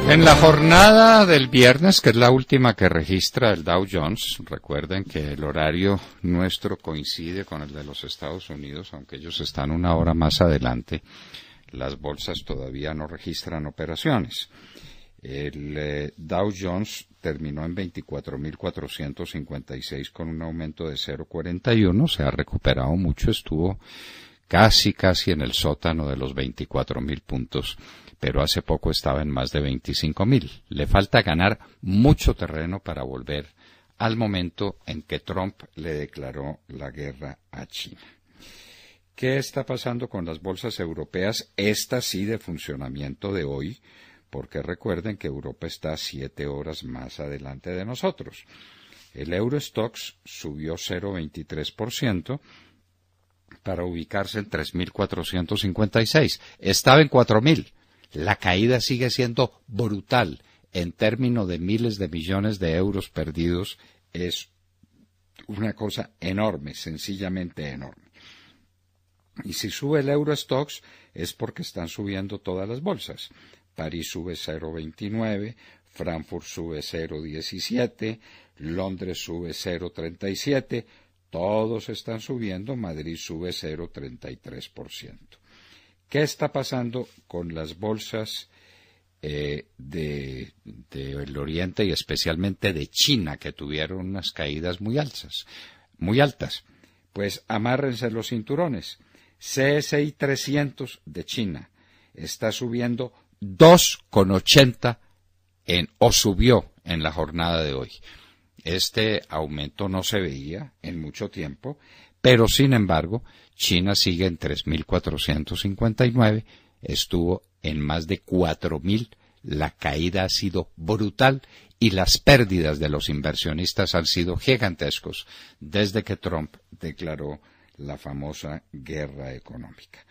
En la jornada del viernes, que es la última que registra el Dow Jones, recuerden que el horario nuestro coincide con el de los Estados Unidos, aunque ellos están una hora más adelante, las bolsas todavía no registran operaciones. El Dow Jones terminó en 24.456 con un aumento de 0.41, se ha recuperado mucho, estuvo casi en el sótano de los 24.000 puntos, pero hace poco estaba en más de 25.000. Le falta ganar mucho terreno para volver al momento en que Trump le declaró la guerra a China. ¿Qué está pasando con las bolsas europeas? Estas sí de funcionamiento de hoy, porque recuerden que Europa está 7 horas más adelante de nosotros. El Eurostoxx subió 0.23%, para ubicarse en 3.456. Estaba en 4.000. La caída sigue siendo brutal. En términos de miles de millones de euros perdidos, es una cosa enorme, sencillamente enorme. Y si sube el Eurostoxx es porque están subiendo todas las bolsas. París sube 0.29, Frankfurt sube 0.17, Londres sube 0.37, todos están subiendo, Madrid sube 0.33%. ¿Qué está pasando con las bolsas del Oriente y especialmente de China, que tuvieron unas caídas muy altas? Pues amárrense los cinturones. CSI 300 de China está subiendo 2.80 o subió en la jornada de hoy. Este aumento no se veía en mucho tiempo, pero sin embargo, China sigue en 3.459, estuvo en más de 4.000, la caída ha sido brutal y las pérdidas de los inversionistas han sido gigantescos desde que Trump declaró la famosa guerra económica.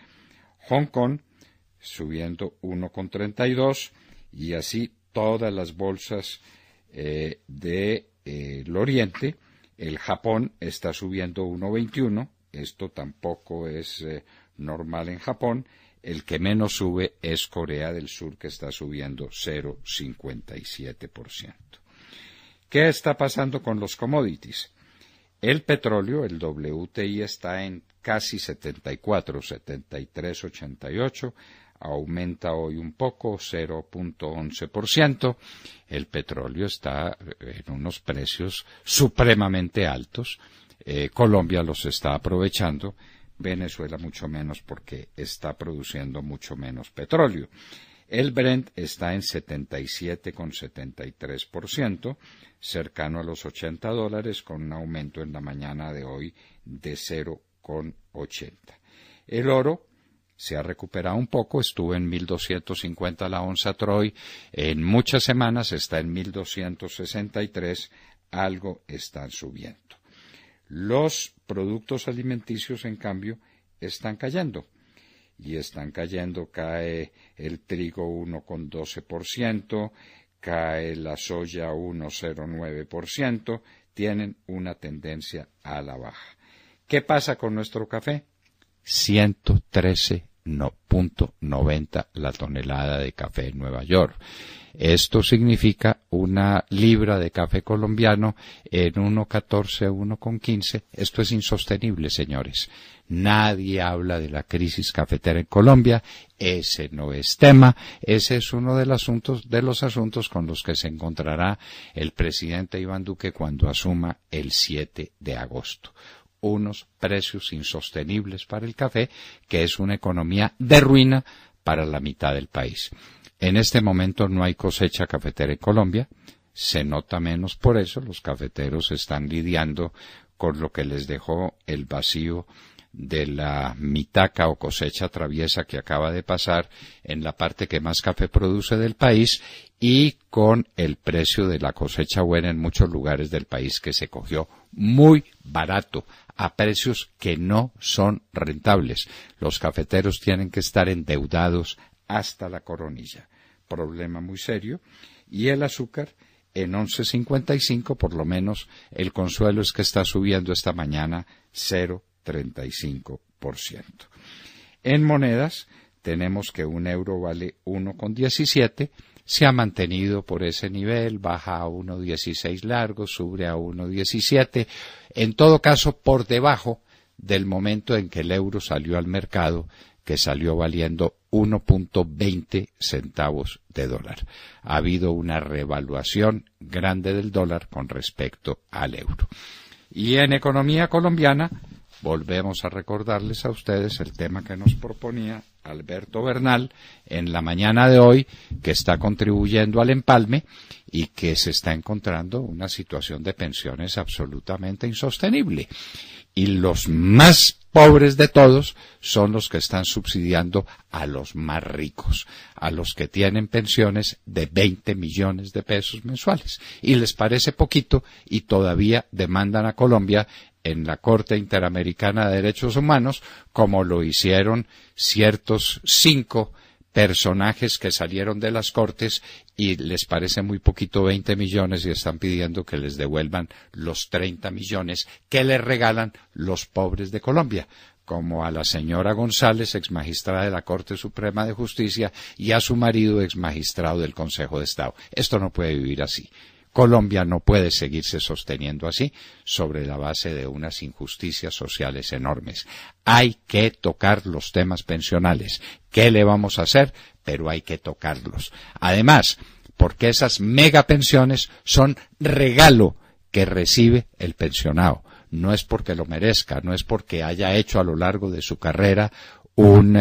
Hong Kong subiendo 1.32 y así todas las bolsas del Oriente. El Japón está subiendo 1.21, esto tampoco es normal en Japón. El que menos sube es Corea del Sur, que está subiendo 0.57%. ¿Qué está pasando con los commodities? El petróleo, el WTI, está en casi 74, 73.88, aumenta hoy un poco, 0.11%. El petróleo está en unos precios supremamente altos. Colombia los está aprovechando, Venezuela mucho menos porque está produciendo mucho menos petróleo. El Brent está en 77,73%, cercano a los $80, con un aumento en la mañana de hoy de 0,80. El oro se ha recuperado un poco, estuvo en 1.250 la onza Troy, en muchas semanas está en 1.263, algo están subiendo. Los productos alimenticios, en cambio, están cayendo. Y están cayendo, cae el trigo 1,12%, cae la soya 1,09%, tienen una tendencia a la baja. ¿Qué pasa con nuestro café? 113.90 la tonelada de café en Nueva York. Esto significa una libra de café colombiano en 1,14, 1,15. Esto es insostenible, señores. Nadie habla de la crisis cafetera en Colombia. Ese no es tema. Ese es uno de los asuntos con los que se encontrará el presidente Iván Duque cuando asuma el 7 de agosto. Unos precios insostenibles para el café, que es una economía de ruina para la mitad del país. En este momento no hay cosecha cafetera en Colombia, se nota menos por eso, los cafeteros están lidiando con lo que les dejó el vacío de la mitaca o cosecha traviesa que acaba de pasar en la parte que más café produce del país y con el precio de la cosecha buena en muchos lugares del país que se cogió muy barato, a precios que no son rentables. Los cafeteros tienen que estar endeudados hasta la coronilla. Problema muy serio. Y el azúcar en 11.55, por lo menos el consuelo es que está subiendo esta mañana 0.35%. 2%. En monedas, tenemos que un euro vale 1,17, se ha mantenido por ese nivel, baja a 1,16 largo, sube a 1,17, en todo caso por debajo del momento en que el euro salió al mercado, que salió valiendo 1.20 centavos de dólar. Ha habido una revaluación grande del dólar con respecto al euro. Y en economía colombiana, volvemos a recordarles a ustedes el tema que nos proponía Alberto Bernal en la mañana de hoy, que está contribuyendo al empalme y que se está encontrando una situación de pensiones absolutamente insostenible. Y los más pobres de todos son los que están subsidiando a los más ricos, a los que tienen pensiones de 20 millones de pesos mensuales. Y les parece poquito y todavía demandan a Colombia en la Corte Interamericana de Derechos Humanos, como lo hicieron ciertos 5 personajes que salieron de las cortes y les parece muy poquito 20 millones y están pidiendo que les devuelvan los 30 millones que les regalan los pobres de Colombia, como a la señora González, exmagistrada de la Corte Suprema de Justicia, y a su marido, exmagistrado del Consejo de Estado. Esto no puede vivir así. Colombia no puede seguirse sosteniendo así sobre la base de unas injusticias sociales enormes. Hay que tocar los temas pensionales. ¿Qué le vamos a hacer? Pero hay que tocarlos. Además, porque esas megapensiones son regalo que recibe el pensionado. No es porque lo merezca, no es porque haya hecho a lo largo de su carrera un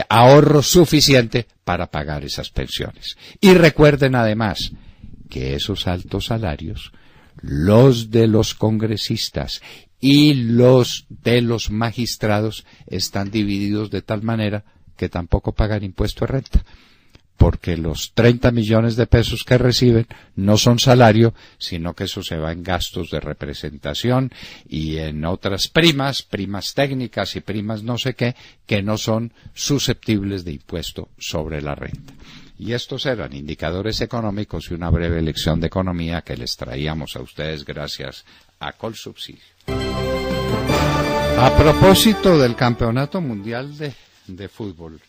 ahorro suficiente para pagar esas pensiones. Y recuerden además que esos altos salarios, los de los congresistas y los de los magistrados, están divididos de tal manera que tampoco pagan impuesto de renta, porque los 30 millones de pesos que reciben no son salario, sino que eso se va en gastos de representación y en otras primas técnicas y primas no sé qué, que no son susceptibles de impuesto sobre la renta. Y estos eran indicadores económicos y una breve lección de economía que les traíamos a ustedes gracias a Colsubsidio. A propósito del Campeonato Mundial de Fútbol,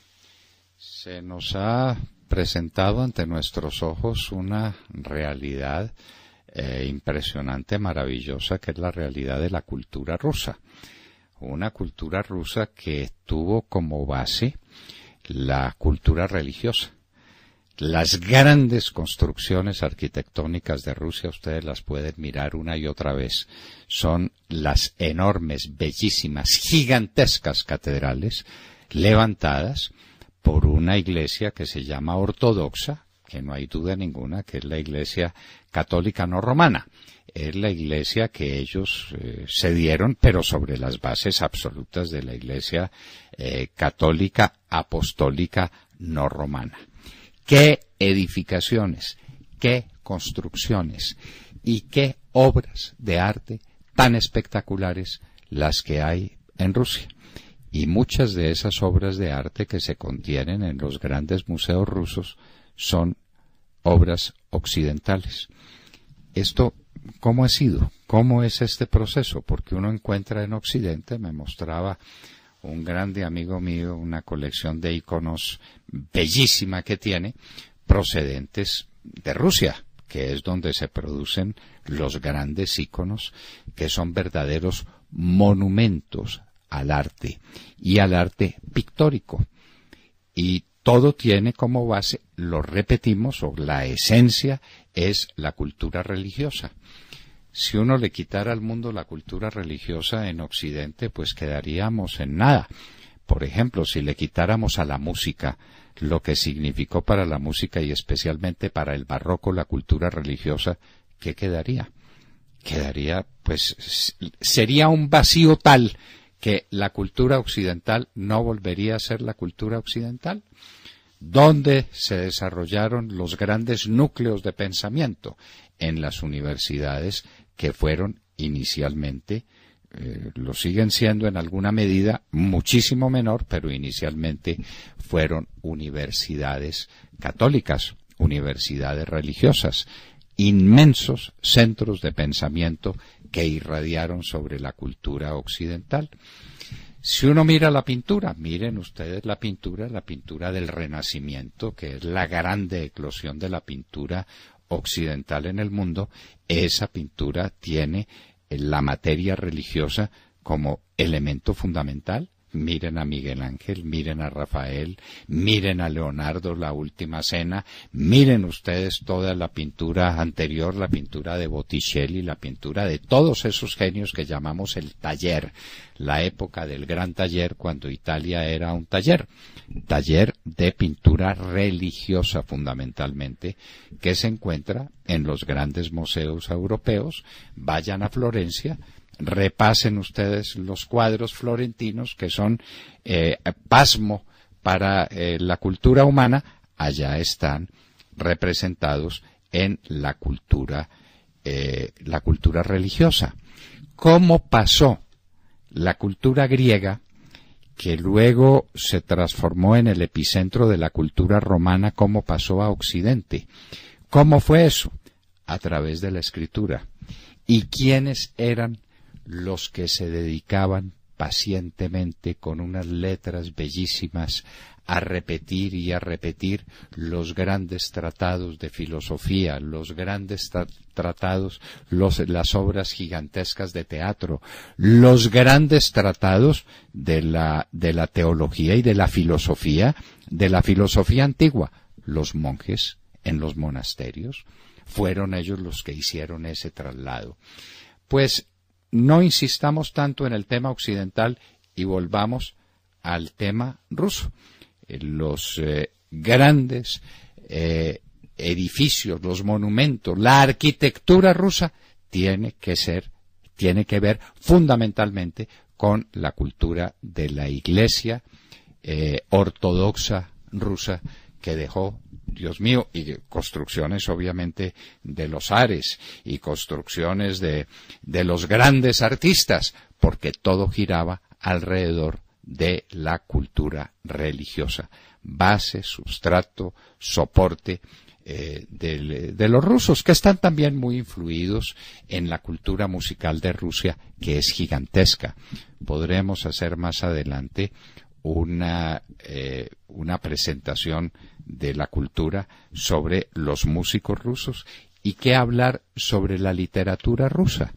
se nos ha presentado ante nuestros ojos una realidad impresionante, maravillosa, que es la realidad de la cultura rusa. Una cultura rusa que tuvo como base la cultura religiosa. Las grandes construcciones arquitectónicas de Rusia, ustedes las pueden mirar una y otra vez, son las enormes, bellísimas, gigantescas catedrales levantadas por una iglesia que se llama ortodoxa, que no hay duda ninguna que es la iglesia católica no romana. Es la iglesia que ellos se dieron, pero sobre las bases absolutas de la iglesia católica apostólica no romana. ¿Qué edificaciones, qué construcciones y qué obras de arte tan espectaculares las que hay en Rusia? Y muchas de esas obras de arte que se contienen en los grandes museos rusos son obras occidentales. Esto, ¿cómo ha sido? ¿Cómo es este proceso? Porque uno encuentra en Occidente, me mostraba un grande amigo mío, una colección de iconos bellísima que tiene, procedentes de Rusia, que es donde se producen los grandes iconos, que son verdaderos monumentos al arte y al arte pictórico. Y todo tiene como base, lo repetimos, o la esencia es la cultura religiosa. Si uno le quitara al mundo la cultura religiosa en Occidente, pues quedaríamos en nada. Por ejemplo, si le quitáramos a la música lo que significó para la música y especialmente para el barroco la cultura religiosa, ¿qué quedaría? Quedaría, pues, sería un vacío tal que la cultura occidental no volvería a ser la cultura occidental. ¿Dónde se desarrollaron los grandes núcleos de pensamiento? En las universidades, que fueron inicialmente, lo siguen siendo en alguna medida, muchísimo menor, pero inicialmente fueron universidades católicas, universidades religiosas, inmensos centros de pensamiento que irradiaron sobre la cultura occidental. Si uno mira la pintura, miren ustedes la pintura del Renacimiento, que es la grande eclosión de la pintura occidental en el mundo, esa pintura tiene la materia religiosa como elemento fundamental. Miren a Miguel Ángel, miren a Rafael, miren a Leonardo, la Última Cena, miren ustedes toda la pintura anterior, la pintura de Botticelli, la pintura de todos esos genios que llamamos el taller, la época del gran taller, cuando Italia era un taller de pintura religiosa fundamentalmente, que se encuentra en los grandes museos europeos. Vayan a Florencia, repasen ustedes los cuadros florentinos, que son pasmo para la cultura humana. Allá están representados en la cultura religiosa. ¿Cómo pasó la cultura griega, que luego se transformó en el epicentro de la cultura romana, cómo pasó a Occidente? ¿Cómo fue eso? A través de la escritura. ¿Y quiénes eran los que se dedicaban pacientemente, con unas letras bellísimas, a repetir y a repetir los grandes tratados de filosofía, los grandes tratados, las obras gigantescas de teatro, los grandes tratados de la teología y de la filosofía antigua? Los monjes en los monasterios fueron ellos los que hicieron ese traslado. Pues no insistamos tanto en el tema occidental y volvamos al tema ruso. Los grandes edificios, los monumentos, la arquitectura rusa tiene que ver fundamentalmente con la cultura de la Iglesia ortodoxa rusa, que dejó, Dios mío, y construcciones obviamente de los zares y construcciones de los grandes artistas, porque todo giraba alrededor de la cultura religiosa, base, sustrato, soporte de los rusos, que están también muy influidos en la cultura musical de Rusia, que es gigantesca. Podremos hacer más adelante una presentación de la cultura sobre los músicos rusos, y qué hablar sobre la literatura rusa.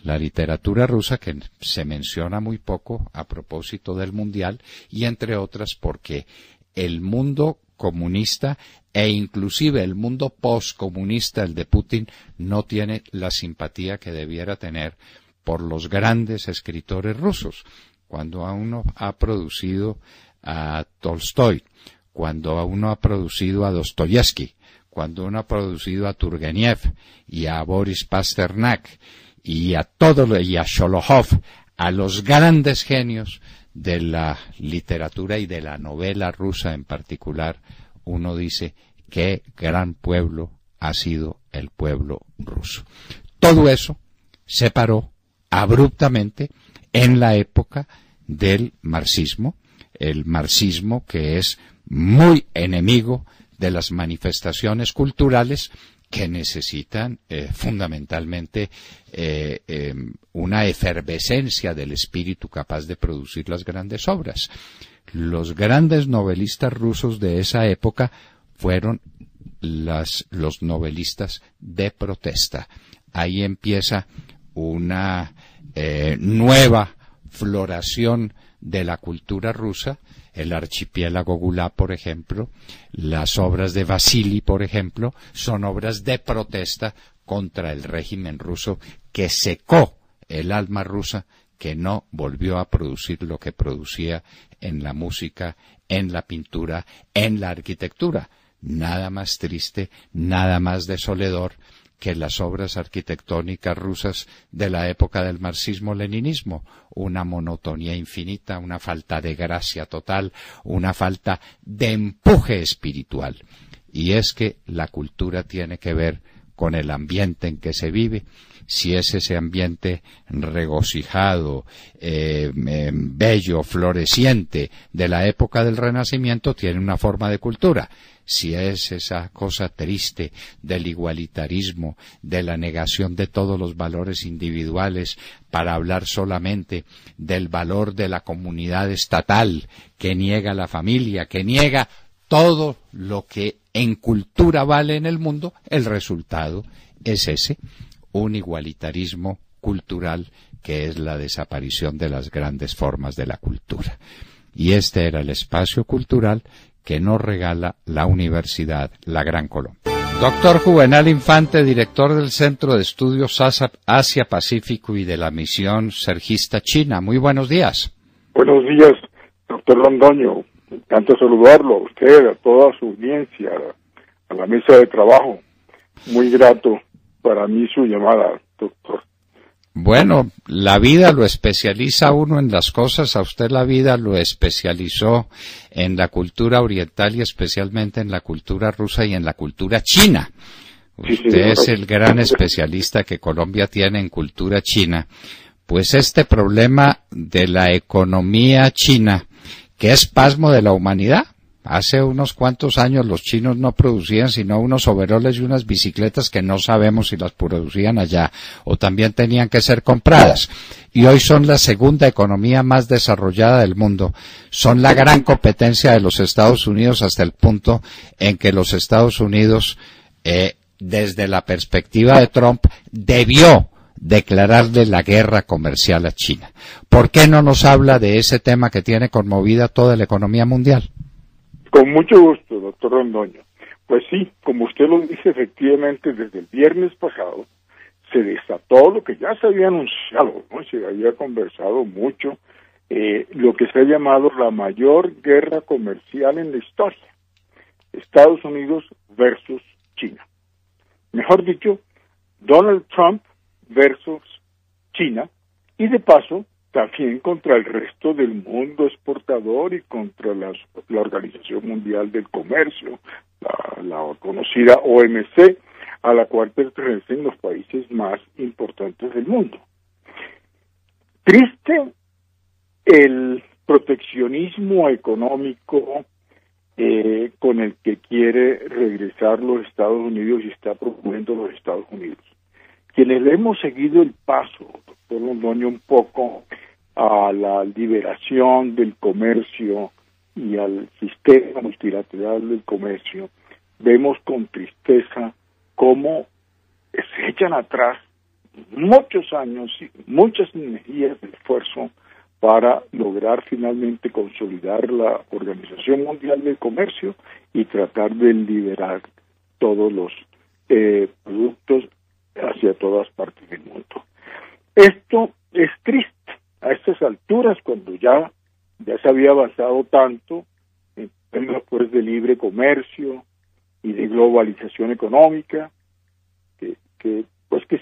La literatura rusa, que se menciona muy poco a propósito del Mundial, y entre otras porque el mundo comunista e inclusive el mundo postcomunista, el de Putin, no tiene la simpatía que debiera tener por los grandes escritores rusos. Cuando a uno ha producido a Tolstoy, cuando a uno ha producido a Dostoyevsky, cuando uno ha producido a Turgenev y a Boris Pasternak y a Sholokhov, a los grandes genios de la literatura y de la novela rusa en particular, uno dice qué gran pueblo ha sido el pueblo ruso. Todo eso se paró abruptamente en la época del marxismo, el marxismo que es muy enemigo de las manifestaciones culturales que necesitan fundamentalmente una efervescencia del espíritu capaz de producir las grandes obras. Los grandes novelistas rusos de esa época fueron los novelistas de protesta. Ahí empieza una nueva floración de la cultura rusa. El archipiélago Gulag, por ejemplo, las obras de Vasily, por ejemplo, son obras de protesta contra el régimen ruso, que secó el alma rusa, que no volvió a producir lo que producía en la música, en la pintura, en la arquitectura. Nada más triste, nada más desolador que las obras arquitectónicas rusas de la época del marxismo-leninismo, una monotonía infinita, una falta de gracia total, una falta de empuje espiritual. Y es que la cultura tiene que ver con el ambiente en que se vive, si es ese ambiente regocijado, bello, floreciente de la época del Renacimiento, tiene una forma de cultura. Si es esa cosa triste del igualitarismo, de la negación de todos los valores individuales para hablar solamente del valor de la comunidad estatal, que niega la familia, que niega todo lo que en cultura vale en el mundo, el resultado es ese, un igualitarismo cultural que es la desaparición de las grandes formas de la cultura. Y este era el espacio cultural que nos regala la Universidad La Gran Colombia. Doctor Juvenal Infante, director del Centro de Estudios Asia-Pacífico y de la Misión Sergista China. Muy buenos días. Buenos días, doctor Londoño. Me encanta saludarlo a usted, a toda su audiencia, a la mesa de trabajo. Muy grato para mí su llamada, doctor. Bueno, la vida lo especializa uno en las cosas, a usted la vida lo especializó en la cultura oriental y especialmente en la cultura rusa y en la cultura china. Usted es el gran especialista que Colombia tiene en cultura china. Pues este problema de la economía china, que es pasmo de la humanidad. Hace unos cuantos años los chinos no producían sino unos overoles y unas bicicletas que no sabemos si las producían allá o también tenían que ser compradas. Y hoy son la segunda economía más desarrollada del mundo. Son la gran competencia de los Estados Unidos hasta el punto en que los Estados Unidos, desde la perspectiva de Trump, debió declararle la guerra comercial a China. ¿Por qué no nos habla de ese tema que tiene conmovida toda la economía mundial? Con mucho gusto, doctor Londoño. Pues sí, como usted lo dice, efectivamente, desde el viernes pasado se desató lo que ya se había anunciado, ¿no? Se había conversado mucho, lo que se ha llamado la mayor guerra comercial en la historia. Estados Unidos versus China. Mejor dicho, Donald Trump versus China, y de paso también contra el resto del mundo exportador y contra la Organización Mundial del Comercio, la conocida OMC, a la cual pertenecen los países más importantes del mundo. Triste el proteccionismo económico con el que quiere regresar los Estados Unidos y está promoviendo los Estados Unidos. Quienes le hemos seguido el paso, doctor Londoño, un poco a la liberación del comercio y al sistema multilateral del comercio, vemos con tristeza cómo se echan atrás muchos años y muchas energías de esfuerzo para lograr finalmente consolidar la Organización Mundial del Comercio y tratar de liberar todos los productos hacia todas partes del mundo. Esto es triste a estas alturas, cuando ya se había avanzado tanto en términos pues de libre comercio y de globalización económica, que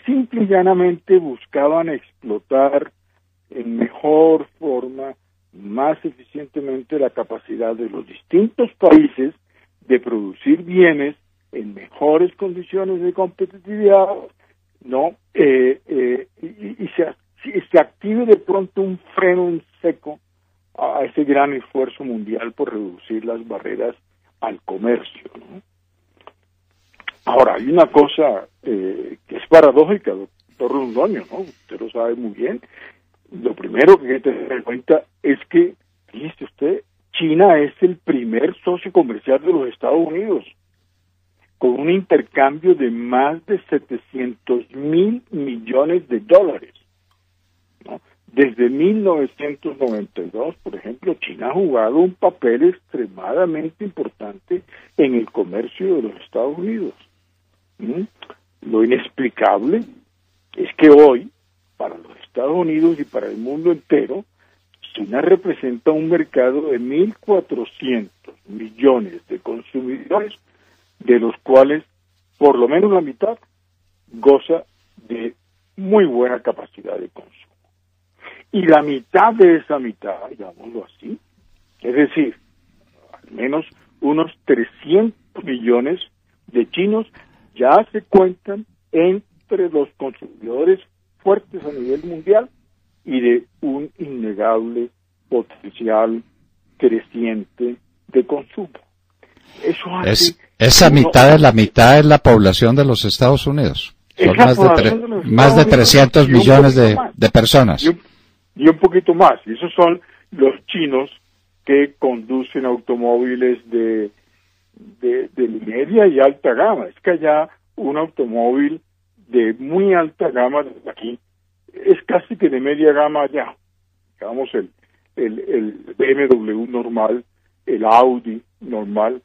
simple y llanamente buscaban explotar en mejor forma, más eficientemente la capacidad de los distintos países de producir bienes en mejores condiciones de competitividad, ¿no? Y se active de pronto un freno en seco a ese gran esfuerzo mundial por reducir las barreras al comercio, ¿no? Ahora, hay una cosa que es paradójica, doctor Londoño, ¿no? Usted lo sabe muy bien. Lo primero que hay que tener en cuenta es que, fíjese usted, China es el primer socio comercial de los Estados Unidos, con un intercambio de más de 700.000 millones de dólares, ¿no? Desde 1992, por ejemplo, China ha jugado un papel extremadamente importante en el comercio de los Estados Unidos. Lo inexplicable es que hoy, para los Estados Unidos y para el mundo entero, China representa un mercado de 1.400 millones de consumidores, de los cuales por lo menos la mitad goza de muy buena capacidad de consumo. Y la mitad de esa mitad, digámoslo así, es decir, al menos unos 300 millones de chinos ya se cuentan entre los consumidores fuertes a nivel mundial y de un innegable potencial creciente de consumo. Eso hace mitad de la población de los Estados Unidos. Son más de 300 millones de personas. Y un poquito más. Y esos son los chinos que conducen automóviles de media y alta gama. Es que allá un automóvil de muy alta gama aquí es casi que de media gama allá. Digamos el BMW normal, el Audi normal,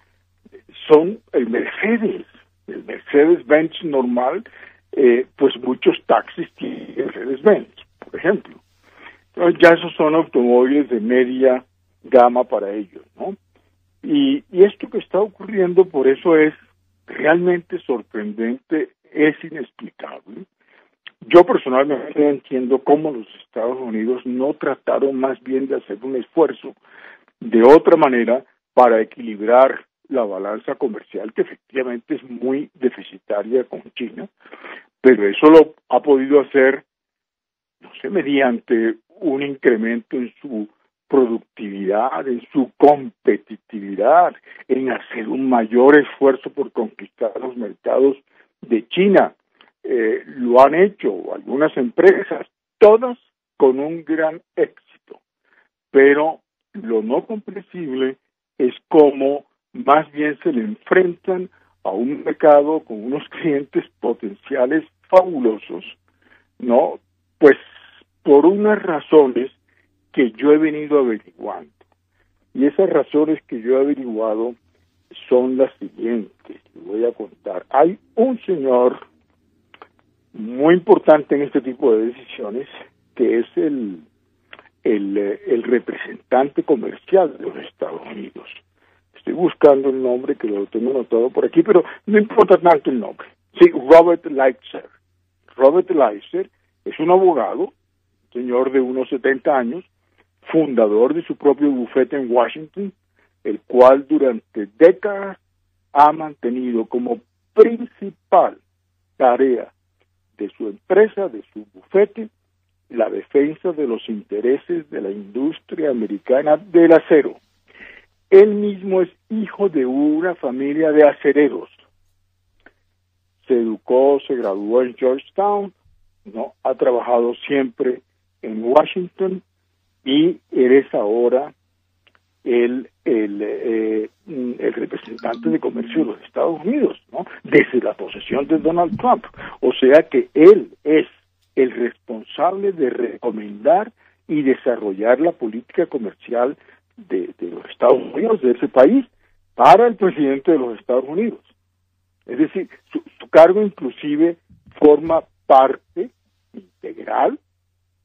son el Mercedes-Benz normal, pues muchos taxis tienen Mercedes-Benz, por ejemplo. Entonces ya esos son automóviles de media gama para ellos, ¿no? Y esto que está ocurriendo, por eso es realmente sorprendente, es inexplicable. Yo personalmente no entiendo cómo los Estados Unidos no trataron más bien de hacer un esfuerzo de otra manera para equilibrar la balanza comercial, que efectivamente es muy deficitaria con China, pero eso lo ha podido hacer, no sé, mediante un incremento en su productividad, en su competitividad, en hacer un mayor esfuerzo por conquistar los mercados de China. Lo han hecho algunas empresas, todas con un gran éxito, pero lo no comprensible es cómo más bien se le enfrentan a un mercado con unos clientes potenciales fabulosos, ¿no? Pues por unas razones que yo he venido averiguando. Y esas razones que yo he averiguado son las siguientes, les voy a contar. Hay un señor muy importante en este tipo de decisiones, que es el representante comercial de los Estados Unidos. Estoy buscando el nombre, que lo tengo anotado por aquí, pero no importa tanto el nombre. Sí, Robert Lighthizer. Robert Lighthizer es un abogado, señor de unos 70 años, fundador de su propio bufete en Washington, el cual durante décadas ha mantenido como principal tarea de su empresa, de su bufete, la defensa de los intereses de la industria americana del acero. Él mismo es hijo de una familia de acereros. Se educó, se graduó en Georgetown, ¿no? Ha trabajado siempre en Washington y eres ahora el representante de comercio de los Estados Unidos, ¿no? Desde la posesión de Donald Trump. O sea que él es el responsable de recomendar y desarrollar la política comercial de los Estados Unidos, de ese país, para el presidente de los Estados Unidos. Es decir, su cargo inclusive forma parte integral,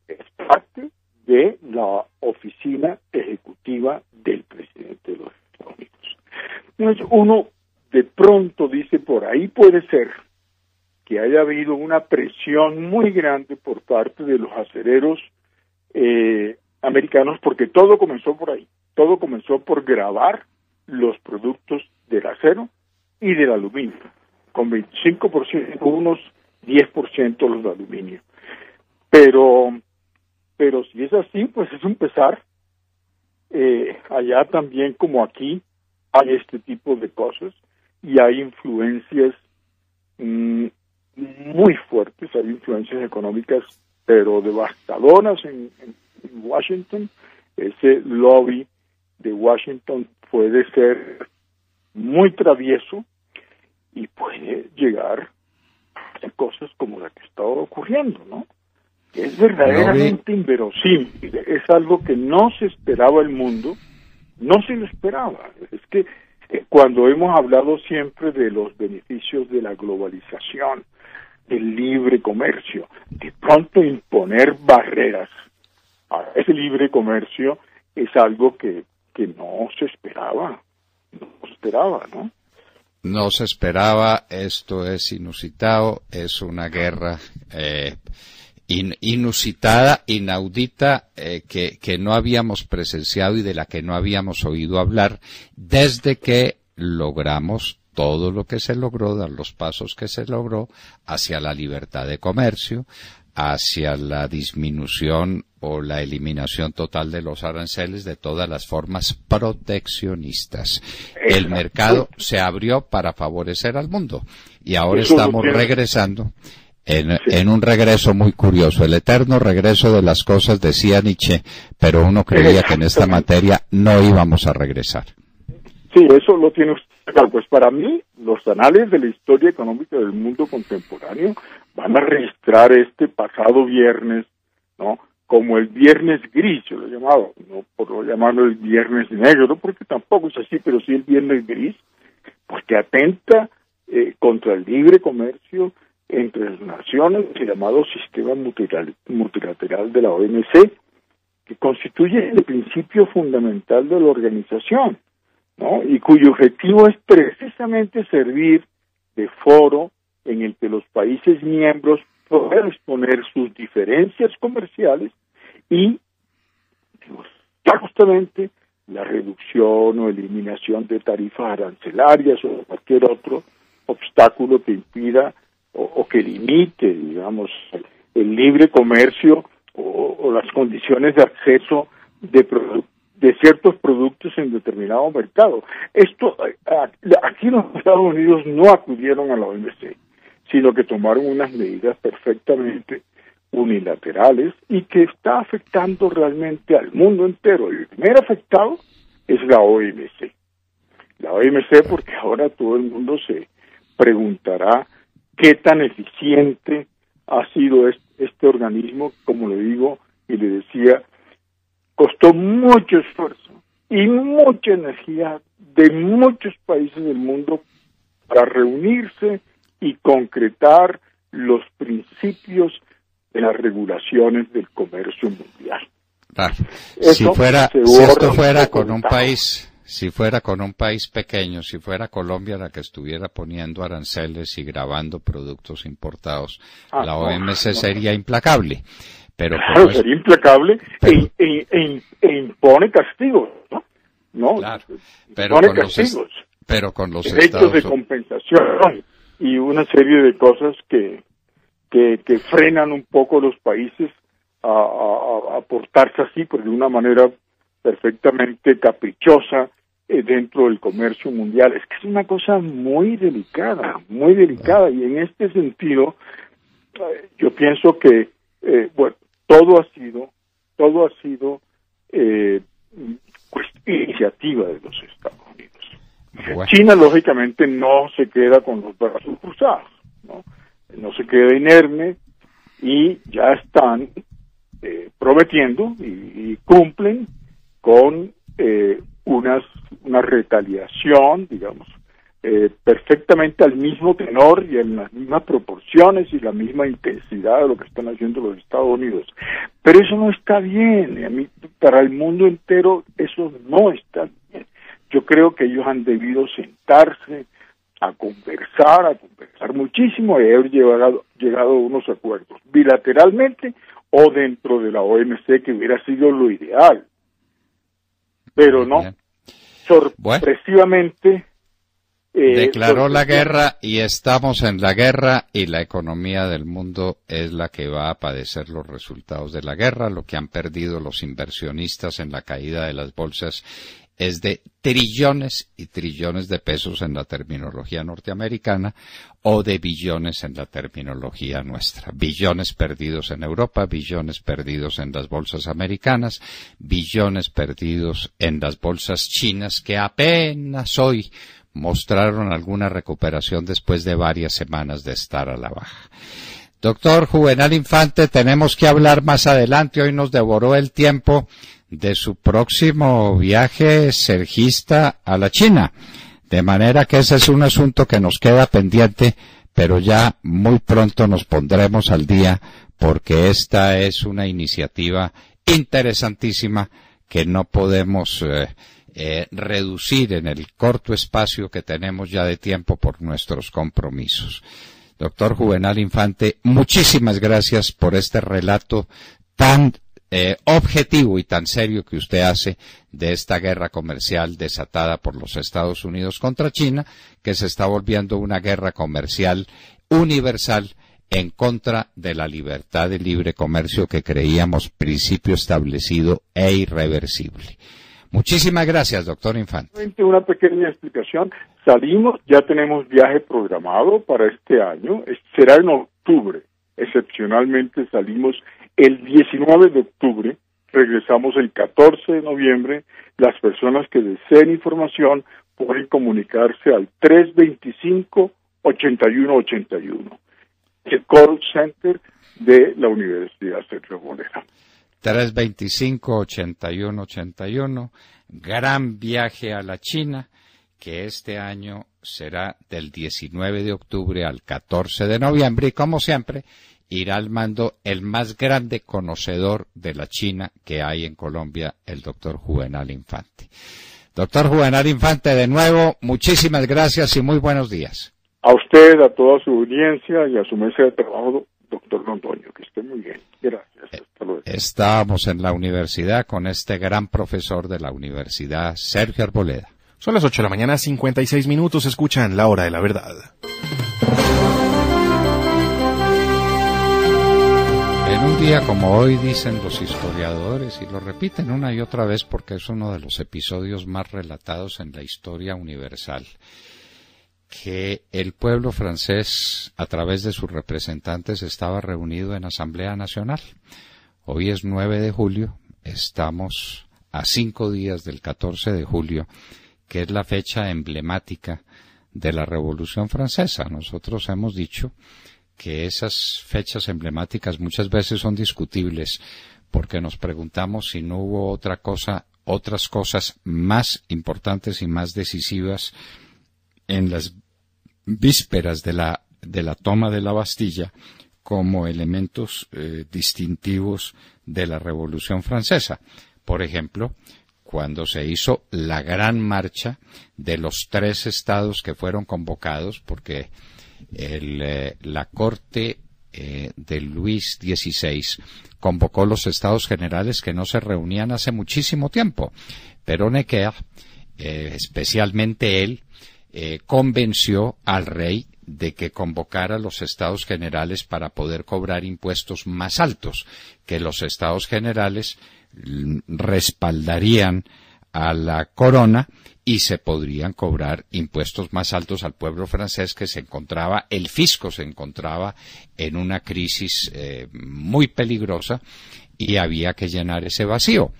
es parte de la oficina ejecutiva del presidente de los Estados Unidos. Entonces uno de pronto dice, por ahí puede ser que haya habido una presión muy grande por parte de los acereros americanos, porque todo comenzó por ahí. Todo comenzó por gravar los productos del acero y del aluminio, con 25% unos, 10% los de aluminio. Pero si es así, pues es un pesar. Allá también, como aquí, hay este tipo de cosas y hay influencias muy fuertes, hay influencias económicas, pero devastadoras en Washington. Ese lobby de Washington puede ser muy travieso y puede llegar a hacer cosas como la que está ocurriendo, ¿no? Es verdaderamente inverosímil, es algo que no se esperaba el mundo, no se lo esperaba. Es que cuando hemos hablado siempre de los beneficios de la globalización, del libre comercio, de pronto imponer barreras a ese libre comercio es algo que no se esperaba, ¿no? No se esperaba, esto es inusitado, es una guerra inusitada, inaudita, que no habíamos presenciado y de la que no habíamos oído hablar desde que logramos todo lo que se logró, dar los pasos que se logró hacia la libertad de comercio, hacia la disminución o la eliminación total de los aranceles, de todas las formas proteccionistas. El mercado se abrió para favorecer al mundo y ahora estamos regresando en un regreso muy curioso, el eterno regreso de las cosas, decía Nietzsche, pero uno creía que en esta materia no íbamos a regresar. Sí, eso lo tiene usted. Pues para mí, los anales de la historia económica del mundo contemporáneo van a registrar este pasado viernes, ¿no?, como el viernes gris, yo lo he llamado, no por llamarlo el viernes negro, porque tampoco es así, pero sí el viernes gris, porque atenta contra el libre comercio entre las naciones, el llamado sistema multilateral de la OMC, que constituye el principio fundamental de la organización, ¿no?, y cuyo objetivo es precisamente servir de foro en el que los países miembros puedan exponer sus diferencias comerciales y justamente la reducción o eliminación de tarifas arancelarias o cualquier otro obstáculo que impida o que limite, digamos, el libre comercio o las condiciones de acceso de ciertos productos en determinado mercado. Esto, aquí los Estados Unidos no acudieron a la OMC, sino que tomaron unas medidas perfectamente unilaterales y que está afectando realmente al mundo entero. El primer afectado es la OMC. La OMC, porque ahora todo el mundo se preguntará qué tan eficiente ha sido este organismo, como le digo y le decía, costó mucho esfuerzo y mucha energía de muchos países del mundo para reunirse y concretar los principios de las regulaciones del comercio mundial. Claro. Si esto fuera con un país pequeño, si fuera Colombia la que estuviera poniendo aranceles y grabando productos importados, la OMC sería implacable. Pero claro, sería implacable e impone castigos, ¿no? Claro, pero con los derechos de compensación y una serie de cosas que frenan un poco los países a portarse así, pues de una manera perfectamente caprichosa dentro del comercio mundial. Es que es una cosa muy delicada, y en este sentido yo pienso que todo ha sido pues iniciativa de los Estados Unidos. Bueno. China lógicamente no se queda con los brazos cruzados, no se queda inerme y ya están prometiendo y cumplen con una retaliación, digamos, perfectamente al mismo tenor y en las mismas proporciones y la misma intensidad de lo que están haciendo los Estados Unidos. Pero eso no está bien, para el mundo entero eso no está bien. Yo creo que ellos han debido sentarse a conversar muchísimo y haber llegado a unos acuerdos bilateralmente o dentro de la OMC, que hubiera sido lo ideal. Pero no, sorpresivamente declaró la guerra y estamos en la guerra y la economía del mundo es la que va a padecer los resultados de la guerra. Lo que han perdido los inversionistas en la caída de las bolsas es de trillones y trillones de pesos en la terminología norteamericana o de billones en la terminología nuestra. Billones perdidos en Europa, billones perdidos en las bolsas americanas, billones perdidos en las bolsas chinas que apenas hoy mostraron alguna recuperación después de varias semanas de estar a la baja. Doctor Juvenal Infante, tenemos que hablar más adelante. Hoy nos devoró el tiempo de su próximo viaje sergista a la China. De manera que ese es un asunto que nos queda pendiente, pero ya muy pronto nos pondremos al día porque esta es una iniciativa interesantísima que no podemos reducir en el corto espacio que tenemos ya de tiempo por nuestros compromisos. Doctor Juvenal Infante, muchísimas gracias por este relato tan objetivo y tan serio que usted hace de esta guerra comercial desatada por los Estados Unidos contra China, que se está volviendo una guerra comercial universal en contra de la libertad de libre comercio que creíamos principio establecido e irreversible. Muchísimas gracias, doctor Infante. Una pequeña explicación. Salimos, ya tenemos viaje programado para este año, será en octubre. Excepcionalmente salimos el 19 de octubre, regresamos el 14 de noviembre. Las personas que deseen información pueden comunicarse al 325-8181, el call center de la Universidad Sergio Arboleda. 325-8181, gran viaje a la China, que este año será del 19 de octubre al 14 de noviembre, y como siempre, irá al mando el más grande conocedor de la China que hay en Colombia, el doctor Juvenal Infante. Doctor Juvenal Infante, de nuevo, muchísimas gracias y muy buenos días. A usted, a toda su audiencia y a su mesa de trabajo, doctor Londoño, que esté muy bien. Gracias. Hasta luego. Estábamos en la universidad con este gran profesor de la universidad, Sergio Arboleda. Son las 8 de la mañana, 56 minutos, escuchan La Hora de la Verdad. En un día como hoy, dicen los historiadores, y lo repiten una y otra vez porque es uno de los episodios más relatados en la historia universal, que el pueblo francés, a través de sus representantes, estaba reunido en Asamblea Nacional. Hoy es 9 de julio, estamos a 5 días del 14 de julio, que es la fecha emblemática de la Revolución Francesa. Nosotros hemos dicho que esas fechas emblemáticas muchas veces son discutibles, porque nos preguntamos si no hubo otras cosas más importantes y más decisivas en las vísperas de la toma de la Bastilla como elementos distintivos de la Revolución Francesa. Por ejemplo, cuando se hizo la gran marcha de los 3 estados que fueron convocados, porque la corte de Luis XVI convocó los estados generales que no se reunían hace muchísimo tiempo, pero Necker, especialmente él, convenció al rey de que convocara los estados generales para poder cobrar impuestos más altos, que los estados generales respaldarían a la corona y se podrían cobrar impuestos más altos al pueblo francés, que el fisco se encontraba en una crisis muy peligrosa y había que llenar ese vacío.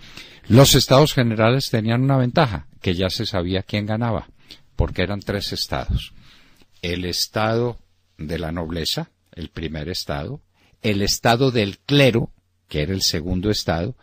Los estados generales tenían una ventaja, que ya se sabía quién ganaba, porque eran 3 estados. El estado de la nobleza, el primer estado, el estado del clero, que era el segundo estado,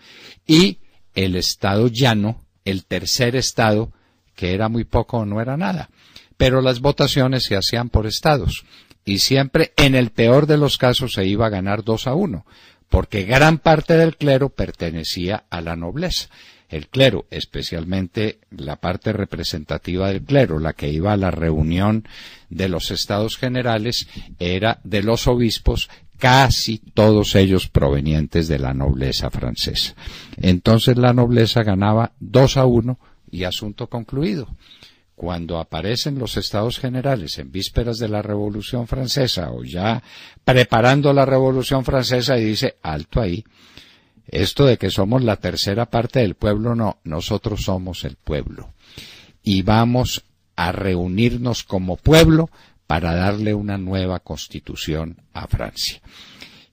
y el estado llano, el tercer estado, que era muy poco o no era nada. Pero las votaciones se hacían por estados, y siempre, en el peor de los casos, se iba a ganar 2-1, porque gran parte del clero pertenecía a la nobleza. El clero, especialmente la parte representativa del clero, la que iba a la reunión de los estados generales, era de los obispos, casi todos ellos provenientes de la nobleza francesa. Entonces la nobleza ganaba 2-1 y asunto concluido. Cuando aparecen los estados generales en vísperas de la Revolución Francesa o ya preparando la Revolución Francesa, y dice, alto ahí, esto de que somos la tercera parte del pueblo, no, nosotros somos el pueblo. Y vamos a reunirnos como pueblo para darle una nueva constitución a Francia.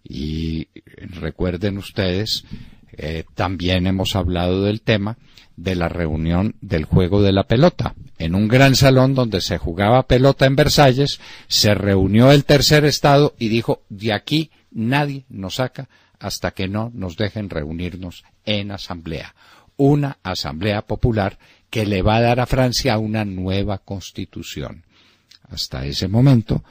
Y recuerden ustedes, también hemos hablado del tema de la reunión del juego de la pelota. En un gran salón donde se jugaba pelota en Versalles, se reunió el tercer estado y dijo, de aquí nadie nos saca hasta que no nos dejen reunirnos en asamblea. Una asamblea popular que le va a dar a Francia una nueva constitución. Hasta ese momento,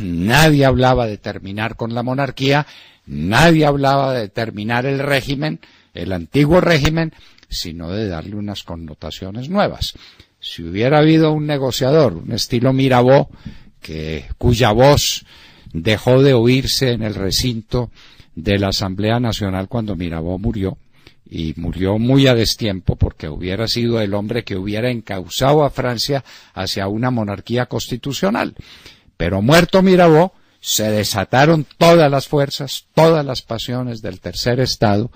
nadie hablaba de terminar con la monarquía, nadie hablaba de terminar el régimen, el antiguo régimen, sino de darle unas connotaciones nuevas. Si hubiera habido un negociador, un estilo Mirabeau, cuya voz dejó de oírse en el recinto de la Asamblea Nacional cuando Mirabeau murió, y murió muy a destiempo porque hubiera sido el hombre que hubiera encauzado a Francia hacia una monarquía constitucional. Pero muerto Mirabeau, se desataron todas las fuerzas, todas las pasiones del tercer Estado,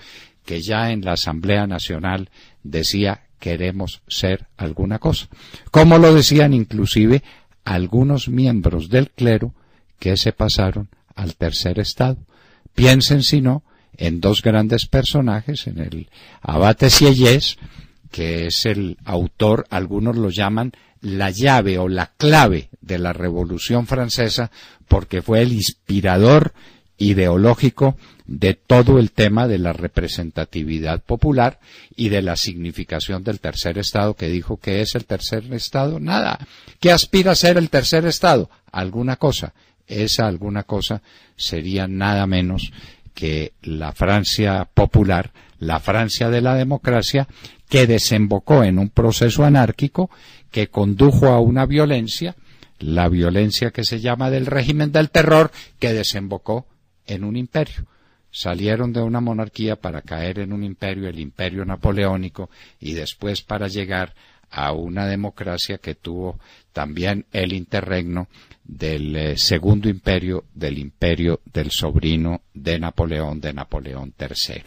que ya en la Asamblea Nacional decía queremos ser alguna cosa. Como lo decían inclusive algunos miembros del clero que se pasaron al tercer Estado. Piensen si no en dos grandes personajes, en el abate Sieyès, que es el autor, algunos lo llaman la llave o la clave de la Revolución Francesa, porque fue el inspirador ideológico de todo el tema de la representatividad popular y de la significación del tercer Estado, que dijo que es el tercer Estado, nada. ¿Qué aspira a ser el tercer Estado? Alguna cosa. Esa alguna cosa sería nada menos que la Francia popular, la Francia de la democracia, que desembocó en un proceso anárquico que condujo a una violencia, la violencia que se llama del régimen del terror, que desembocó en un imperio. Salieron de una monarquía para caer en un imperio, el imperio napoleónico, y después para llegar a una democracia que tuvo también el interregno del segundo imperio, del imperio del sobrino de Napoleón III.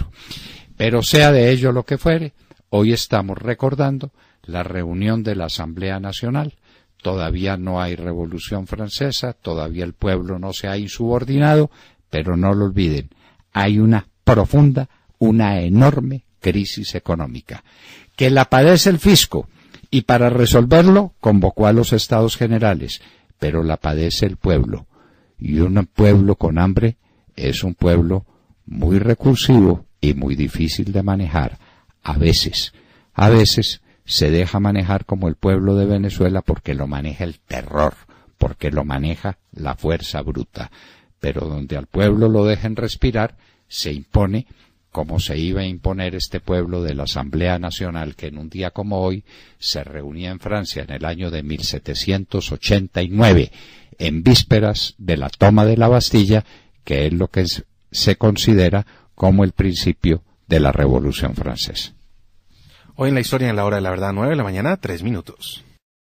Pero sea de ello lo que fuere, hoy estamos recordando la reunión de la Asamblea Nacional. Todavía no hay Revolución Francesa, todavía el pueblo no se ha insubordinado, pero no lo olviden, hay una profunda, una enorme crisis económica, que la padece el fisco, y para resolverlo convocó a los Estados Generales, pero la padece el pueblo, y un pueblo con hambre es un pueblo muy recursivo y muy difícil de manejar. A veces se deja manejar como el pueblo de Venezuela porque lo maneja el terror, porque lo maneja la fuerza bruta, pero donde al pueblo lo dejen respirar, se impone como se iba a imponer este pueblo de la Asamblea Nacional, que en un día como hoy se reunía en Francia en el año de 1789, en vísperas de la toma de la Bastilla, que es lo que se considera como el principio de la Revolución Francesa. Hoy en la historia, en la hora de la verdad, 9 de la mañana, 3 minutos.